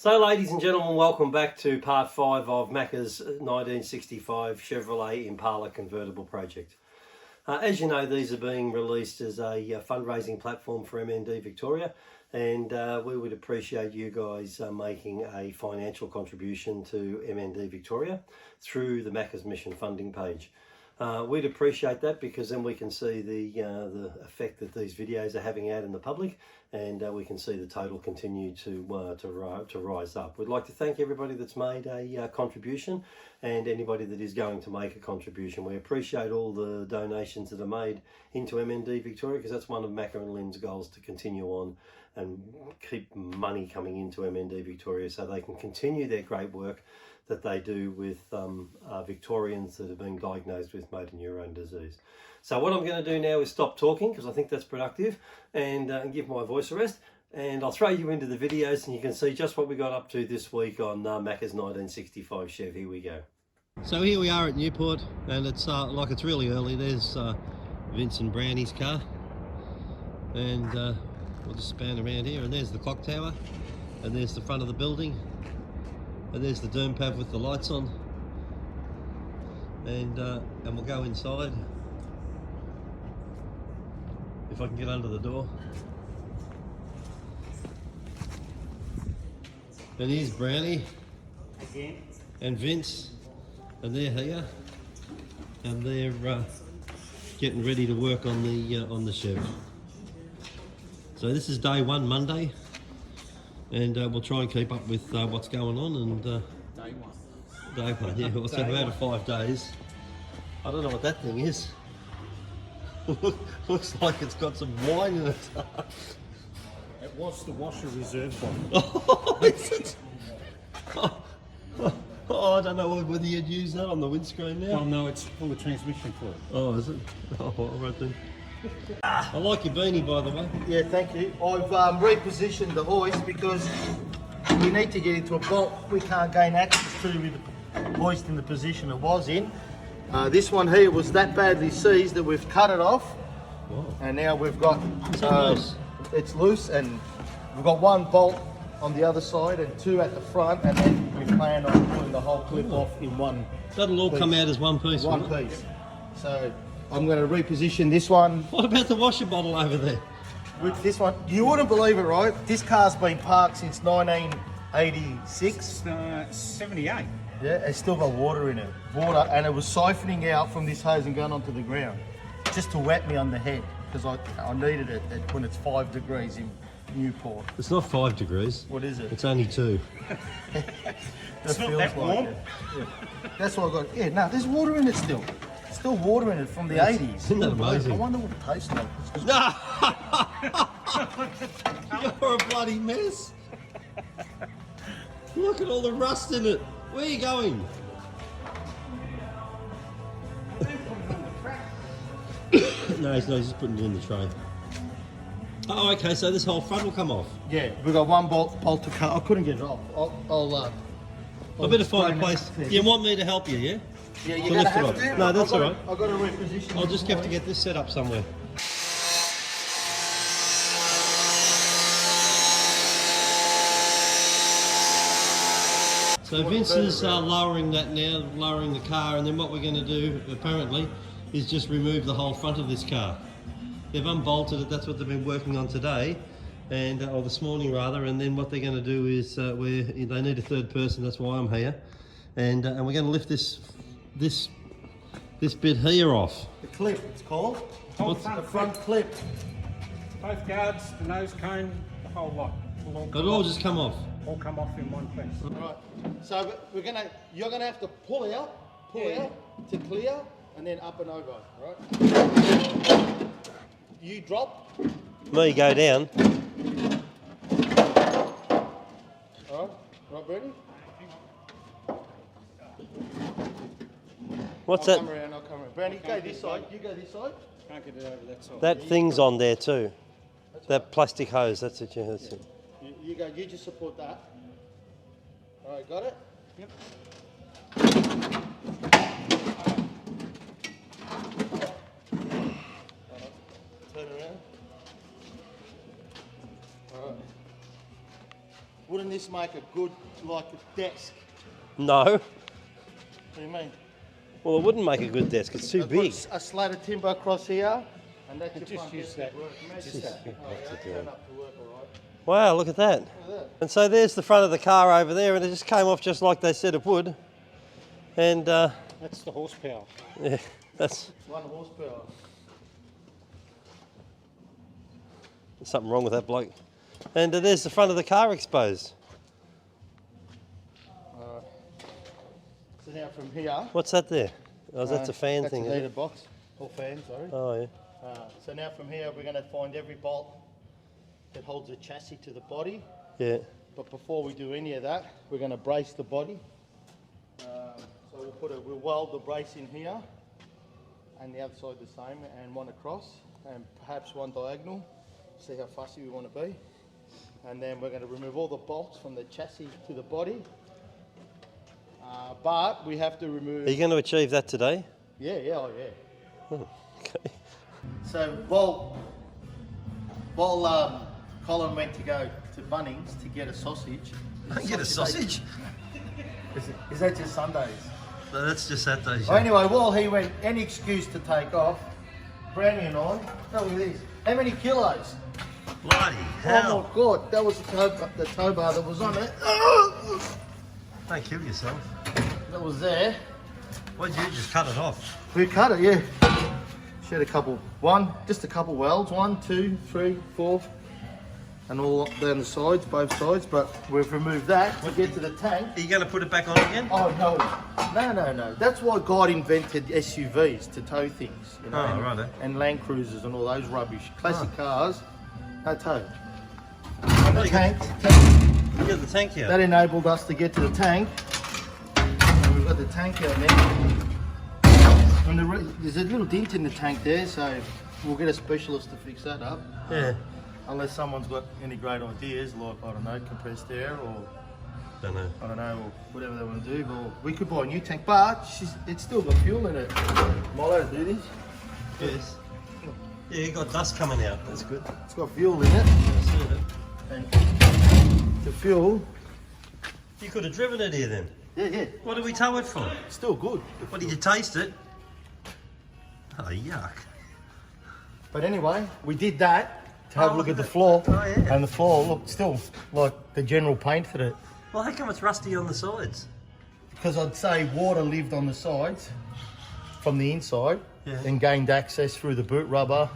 So ladies and gentlemen, welcome back to part 5 of Macka's 1965 Chevrolet Impala Convertible project. As you know, these are being released as a fundraising platform for MND Victoria, and we would appreciate you guys making a financial contribution to MND Victoria through the Macka's Mission funding page. We'd appreciate that because then we can see the effect that these videos are having out in the public, and we can see the total continue to rise up. We'd like to thank everybody that's made a contribution and anybody that is going to make a contribution. We appreciate all the donations that are made into MND Victoria, because that's one of Macka and Lynn's goals, to continue on and keep money coming into MND Victoria so they can continue their great work that they do with Victorians that have been diagnosed with motor neurone disease. So what I'm going to do now is stop talking, because I think that's productive, and give my voice a rest, and I'll throw you into the videos and you can see just what we got up to this week on Macka's 1965 Chev. Here we go. So here we are at Newport, and it's like it's really early. There's Vince and Brownie's car, and we'll just span around here, and there's the clock tower, and there's the front of the building, and there's the derm pad with the lights on, and we'll go inside if I can get under the door. And here's Brownie and Vince, and they're here, and they're getting ready to work on the Chev. So this is day one, Monday, and we'll try and keep up with what's going on. And day one, yeah. We'll say out of 5 days. I don't know what that thing is. Looks like it's got some wine in it. It was the washer reserve one. Oh, is it? Oh, I don't know whether you'd use that on the windscreen now. Oh no, it's full of transmission fluid. Oh, is it? Oh, all right then. I like your beanie, by the way. Yeah, thank you. I've repositioned the hoist because we need to get into a bolt we can't gain access to with the hoist in the position it was in. This one here was that badly seized that we've cut it off. Wow. And now we've got loose? It's loose, and we've got one bolt on the other side and 2 at the front, and then we plan on pulling the whole clip off in one. That'll all come out as one piece. One piece. So I'm going to reposition this one. What about the washer bottle over there? With this one, you wouldn't believe it, right? This car's been parked since 1986. 78. Yeah, it's still got water in it. Water, and it was siphoning out from this hose and going onto the ground, just to wet me on the head, because I needed it when it's 5 degrees in Newport. It's not 5 degrees. What is it? It's only 2. It's not that warm. Yeah. That's what I got. Yeah, no, there's water in it still. Still water in it from the 80s. Isn't that amazing? I wonder what it tastes like. You're a bloody mess. Look at all the rust in it. Where are you going? No, he's just putting it in the tray. Oh, okay, so this whole front will come off. Yeah, we've got one bolt to cut. I couldn't get it off. I'll better find a place. You want me to help you, yeah? Yeah, you're To going to lift it have up. to. No, that's all right. I've got to reposition. I'll just have to get this set up somewhere. So Vince is lowering that now, lowering the car, and then what we're going to do, apparently, is just remove the whole front of this car. They've unbolted it, that's what they've been working on today, and or this morning rather, and then what they're going to do is, they need a third person, that's why I'm here, and we're going to lift this bit here off. The clip, it's called. What's The front clip. Both guards, the nose cone, the whole lot. It'll all just come off. All come off in one piece. Right. So you're gonna have to pull out to clear, and then up and over, right? You drop. Me go down. All right, Bernie. What's I'll that? come around. Bernie, go this side. You go this side. Can't get it over that side. That thing's on there too. That plastic hose, that's it, yeah, that's it. You go. You just support that. All right, got it. Yep. Turn around. All right. Wouldn't wouldn't this make a good, like a desk? No. What do you mean? Well, it wouldn't make a good desk. It's too I've big. got a slat of timber across here, and that's your Just front use desk that. at work. Imagine Just that. that. Oh, yeah, turn up to work, all right. Wow, look at that. Look at that. And so there's the front of the car over there, and it just came off just like they said it would. And That's the horsepower. yeah, that's 1 horsepower. there's something wrong with that bloke. And there's the front of the car exposed. So now from here. What's that there? Oh, that's a fan that's thing. a Is heater it? box. Or fan, sorry. Oh yeah. So now from here we're going to find every bolt that holds the chassis to the body. Yeah. But before we do any of that, we're going to brace the body. So we'll weld the brace in here, and the other side the same, and one across, and perhaps one diagonal. See how fussy we want to be. And then we're going to remove all the bolts from the chassis to the body. But we have to remove. Are you going to achieve that today? Yeah, oh yeah. Okay. So while Colin went to go to Bunnings to get a sausage. Get a sausage? Is that just Sundays? No, that's just Saturdays. Well, anyway, while he went, any excuse to take off, Brownie and I, look at this. How many kilos? Bloody Oh hell. my God, that was the tow bar that was on it. Don't kill yourself. That was there. Why'd you just cut it off? We cut it, yeah. She had just a couple welds, 1, 2, 3, 4, and all down the sides, both sides, but we've removed that to get to the tank. Are you going to put it back on again? Oh no. That's why God invented SUVs to tow things, you know, Oh, righto. and Land Cruisers and all those rubbish. Classic cars, no tow. And the tank, You get the tank here. that enabled us to get to the tank. And we've got the tank out there. And there's a little dent in the tank there, so we'll get a specialist to fix that up. Yeah. Unless someone's got any great ideas, like, I don't know, compressed air or Don't know. I don't know, or whatever they want to do. Well, we could buy a new tank, but it's still got fuel in it. Am I allowed to do this? Yes. Yeah, you got dust coming out. That's good. It's got fuel in it. I see that. And the fuel, You could have driven it here then. yeah, What did we tow it for? it's still good. What did you taste it? Oh, yuck. But anyway, we did that to have a look at the floor. Oh, yeah. And the floor looked still like the general paint for it. Well, how come it's rusty on the sides? Because I'd say water lived on the sides from the inside, Yeah. and gained access through the boot rubber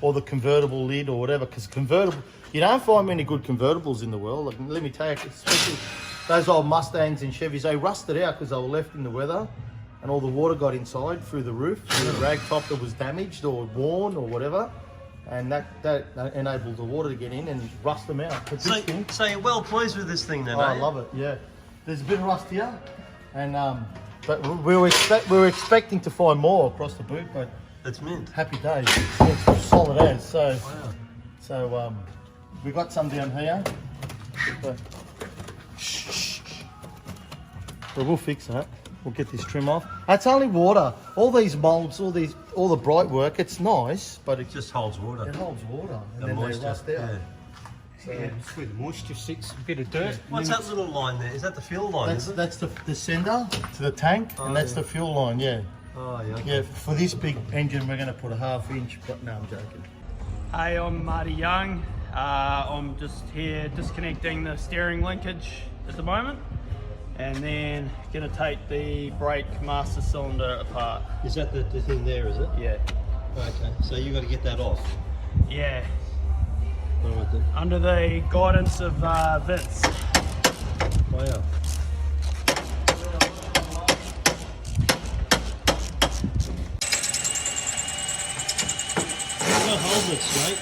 or the convertible lid or whatever. Because convertible, you don't find many good convertibles in the world. Like, let me tell you, especially those old Mustangs and Chevys, they rusted out because they were left in the weather, and all the water got inside through the roof, through the rag top that was damaged or worn or whatever, and that enabled the water to get in and rust them out. But this thing, So you're well pleased with this thing then, I eh? love it. Yeah, there's a bit of rust here, and but we were expecting to find more across the boot, but It's mint. happy days. It's solid as. So Wow. so we got some down here. But we'll fix that. We'll get this trim off. It's only water. All these moulds, all the bright work, it's nice, but It just holds water. it holds water, and The then moisture. they rust out. Yeah. So It's where the moisture sits, a bit of dirt. What's that little line there? Is that the fuel line? that's the sender to the tank, and that's the fuel line. Yeah. Oh, yeah. Yeah, for this big engine, we're going to put a 1/2 inch, but no, I'm joking. Hey, I'm Marty Young. I'm just here disconnecting the steering linkage at the moment, and then gonna take the brake master cylinder apart. Is that the thing there, is it? Yeah, Okay, so you got to get that off. yeah. All right then. Under the guidance of Vince. Wow. It's not holding it straight.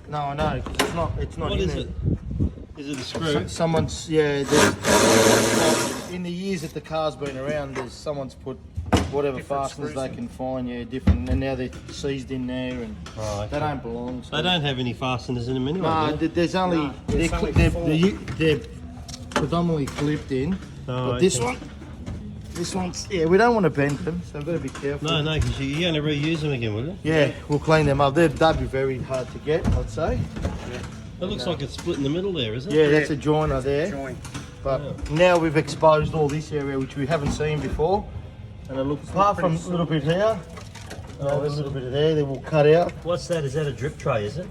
No, I know, 'cause it's not What in is there. it? Is it a screw? Someone's, in the years that the car's been around, someone's put whatever Different fasteners screws they in. can find, different, and now they're seized in there, and Oh, okay. they don't belong. So. They don't have any fasteners in them anyway. No, do they? there's only, No, there's only they're predominantly clipped in, Oh, but this okay. one's, yeah, we don't want to bend them, so we've got to be careful. No, because you're going to reuse them again, will you? Yeah, we'll clean them up. They'd be very hard to get, I'd say. It looks like it's split in the middle there, isn't it? Yeah, that's a joiner there. Join. But now we've exposed all this area which we haven't seen before. And it looks, apart from a little bit here, a little bit of there, then we'll cut out. What's that? Is that a drip tray, is it?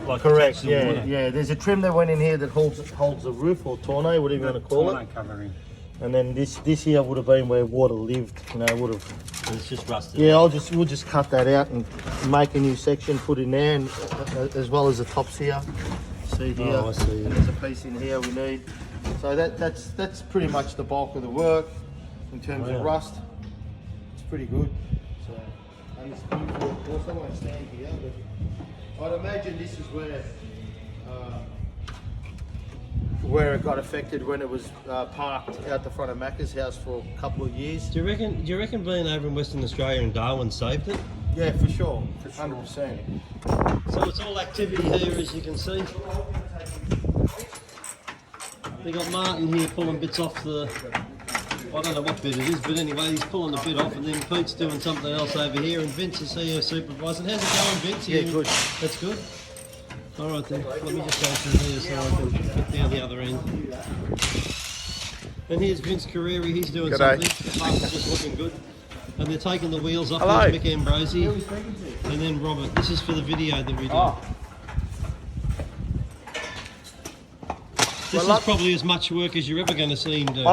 Like Correct, attached to the water? yeah. There's a trim that went in here that holds the roof or tonneau, whatever you want to call it. Covering. And then this here would have been where water lived, you know, would have. And it's just rusted. Yeah, we'll just cut that out and make a new section, put in there, and as well as the tops here. See here, Oh, I see, yeah. there's a piece in here we need. So that's pretty much the bulk of the work in terms of rust. It's pretty good. So, and it's beautiful. Of course, I won't stand here, but I'd imagine this is where it got affected when it was parked out the front of Macca's house for a couple of years. Do you reckon being over in Western Australia and Darwin saved it? Yeah, for sure, 100%. So it's all activity here, as you can see. They got Martin here pulling bits off the. I don't know what bit it is, but anyway, he's pulling the bit off, and then Pete's doing something else over here, and Vince is here supervising. How's it going, Vince? Yeah, good. That's good. All right then, let me just go through here so I can get down the other end. And here's Vince Carreri, he's doing something. The parts are just looking good. And they're taking the wheels off. Hello. There's Mick Ambrosi. And then Robert. This is for the video that we do. This is probably as much work as you're ever going to see him do.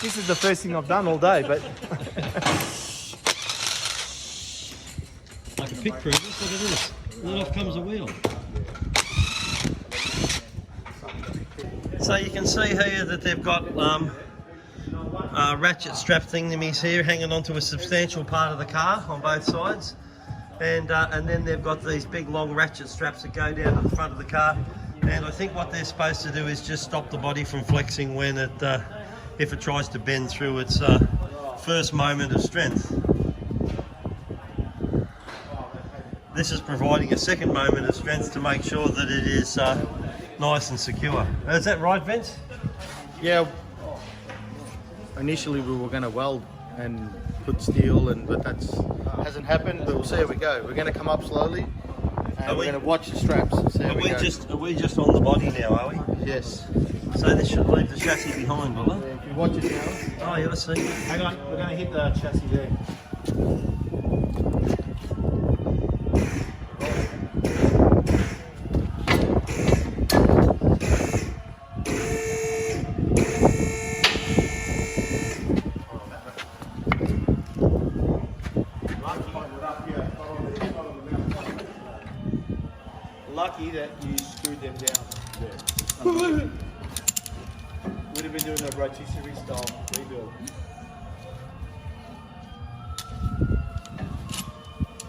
This is the first thing I've done all day, but Like a pit crew, that's what it is. And then off comes a wheel. So you can see here that they've got ratchet strap thingamies here hanging onto a substantial part of the car on both sides. And then they've got these big long ratchet straps that go down to the front of the car. And I think what they're supposed to do is just stop the body from flexing when it, if it tries to bend through its first moment of strength. This is providing a second moment of strength to make sure that it is nice and secure. Is that right, Vince? Yeah. Initially, we were going to weld and put steel, but that hasn't happened. But we'll see how we go. We're going to come up slowly, and we're going to watch the straps. And see how we go. Are we just on the body now, are we? Yes. So this should leave the chassis behind, will it? If you watch it now. Oh yeah, I see. hang on, we're going to hit the chassis there. Lucky that you screwed them down. Would have been doing a rotisserie style rebuild.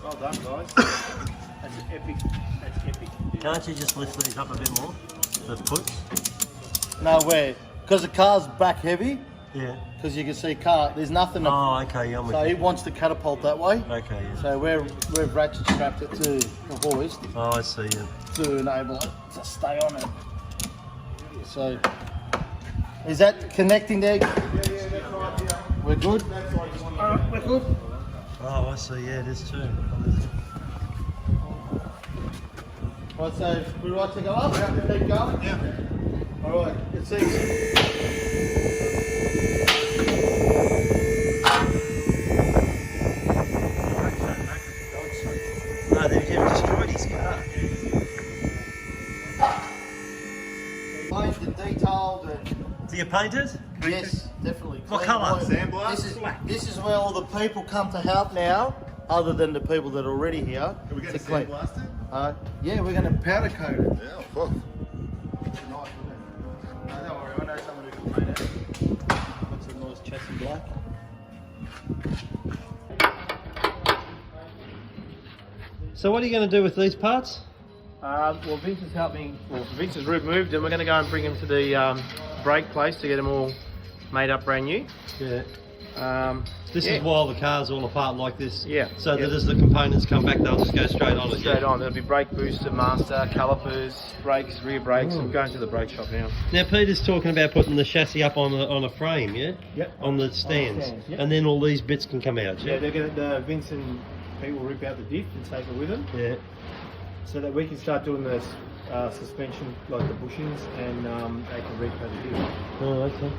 Well done, guys. That's epic. That's epic. Can't you just lift these up a bit more? The puts? No, because the car's back heavy. Yeah. Because you can see there's nothing. Oh, okay, yeah, I'm with So you. it wants to catapult that way. Okay, yeah. So we've ratchet strapped it to the hoist Oh, I see, yeah. to enable it to stay on it. So is that connecting there? We're good. We're good. Oh, I see, yeah, it is too. Right, so we right to go up? We have to keep going? Yeah. All right, it's easy. No, they've destroyed his car. Paint and detailed and Do you paint it? yes, definitely. What Clean colour? white. Sandblast? This is where all the people come to help now, other than the people that are already here. Are we going to sandblast it? Yeah, we're going to powder coat it. Yeah, fuck. No, don't worry, I know someone who can paint it. Got some nice chassis black. So what are you going to do with these parts? Well, Vince is helping. Well, Vince has removed them. We're going to go and bring them to the brake place to get them all made up brand new. Yeah. This Yeah. is while the car's all apart like this. Yeah. So Yeah. that as the components come back, they'll just go straight on it. Straight yeah? on. There'll be brake booster, master, calipers, brakes, rear brakes. I'm going to the brake shop now. Now Peter's talking about putting the chassis up on a frame, yeah? Yep. On the stands. stands, yep. And then all these bits can come out, Yeah, yeah? they're going to, Vince and Pete will rip out the diff and take it with them Yeah. so that we can start doing the suspension, like the bushings, and they can recut it here. Oh, okay.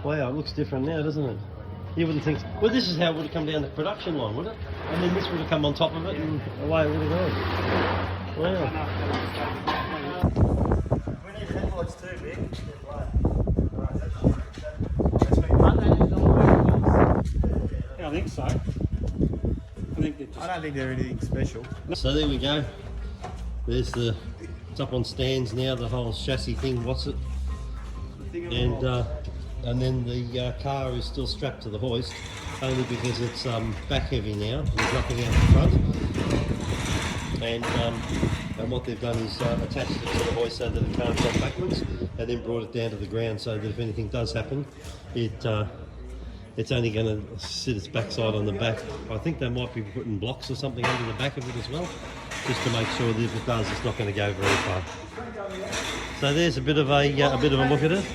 Wow, it looks different now, doesn't it? You wouldn't think. Well, this is how it would have come down the production line, would it? And then this would have come on top of it, and away it would have gone. Wow. We need headlights too, Vic. Yeah, I think so. I think they're just... I don't think they're anything special. So there we go. There's the. It's up on stands now. The whole chassis thing. What's it? And then the car is still strapped to the hoist, only because it's back heavy now. There's nothing out the front, and what they've done is attached it to the hoist so that it can't drop backwards, and then brought it down to the ground so that if anything does happen, it's only going to sit its backside on the back. I think they might be putting blocks or something under the back of it as well, just to make sure that if it does, it's not going to go very far. So there's a bit of a look at it.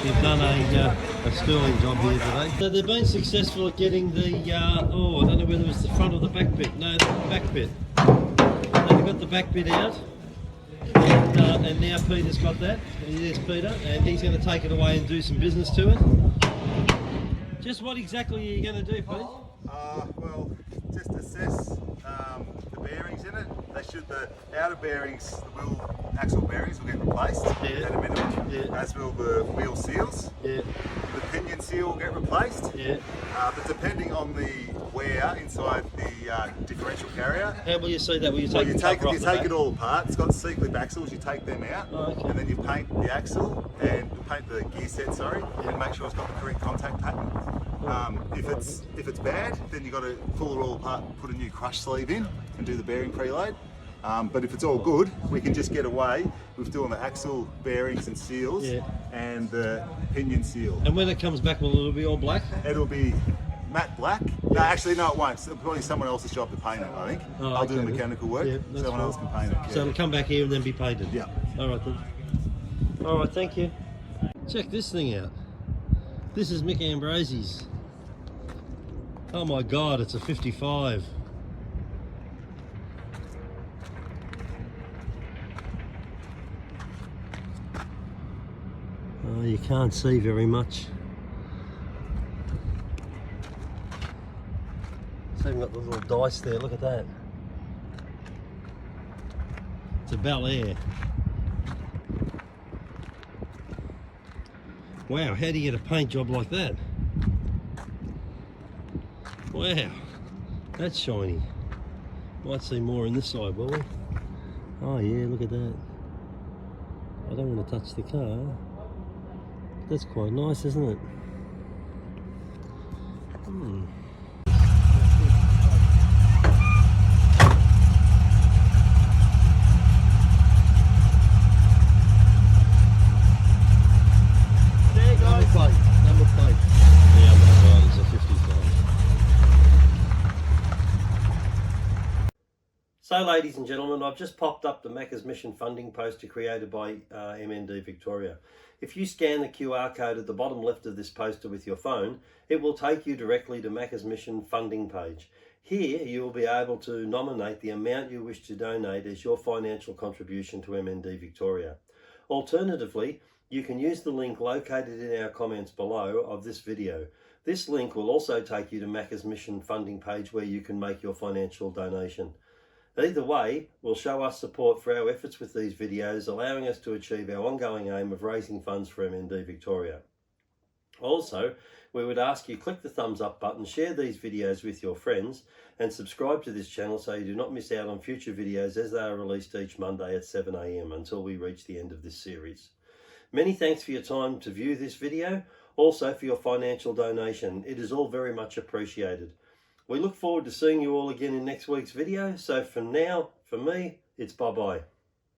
They've done a sterling job here today. So they've been successful at getting the, I don't know whether it's the front or the back bit. No, the back bit. They've got the back bit out. And now Peter's got that. There's Peter. And he's going to take it away and do some business to it. Just what exactly are you going to do, Pete? Well, just assess the bearings in it. The outer bearings, the wheel axle bearings will get replaced at a minimum, as will the wheel seals. The pinion seal will get replaced. But depending on the wear inside the differential carrier. How will you see that? Will you take you take it all apart. It's got C-clip axles. You take them out, and then you paint the axle and paint the gear set. And make sure it's got the correct contact pattern. If it's bad, then you've got to pull it all apart, put a new crush sleeve in, and do the bearing preload. But if it's all good, we can just get away with doing the axle bearings and seals and the pinion seal. And when it comes back, will it be all black? It'll be matte black. No, actually, no, it won't. It's probably someone else's job to paint it, I think. I'll do the mechanical work. Someone else can paint it. So it'll come back here and then be painted? Yeah. All right then. All right, thank you. Check this thing out. This is Mick Ambrosi's. Oh my God, it's a 55. Oh, you can't see very much. It's even got the little dice there, look at that. It's a Bel Air. Wow, how do you get a paint job like that? Wow, that's shiny. Might see more on this side, will we? Oh yeah, look at that. I don't want to touch the car. That's quite nice, isn't it? There goes number plate. Yeah, my God, it's a 55. So, ladies and gentlemen, I've just popped up the Macca's Mission funding poster created by MND Victoria. If you scan the QR code at the bottom left of this poster with your phone, it will take you directly to Macca's Mission funding page. Here, you will be able to nominate the amount you wish to donate as your financial contribution to MND Victoria. Alternatively, you can use the link located in our comments below of this video. This link will also take you to Macca's Mission funding page where you can make your financial donation. Either way will show us support for our efforts with these videos, allowing us to achieve our ongoing aim of raising funds for MND Victoria. Also, we would ask you click the thumbs up button, share these videos with your friends, and subscribe to this channel so you do not miss out on future videos as they are released each Monday at 7 AM until we reach the end of this series. Many thanks for your time to view this video, also for your financial donation. It is all very much appreciated. We look forward to seeing you all again in next week's video. So for now, for me, it's bye-bye.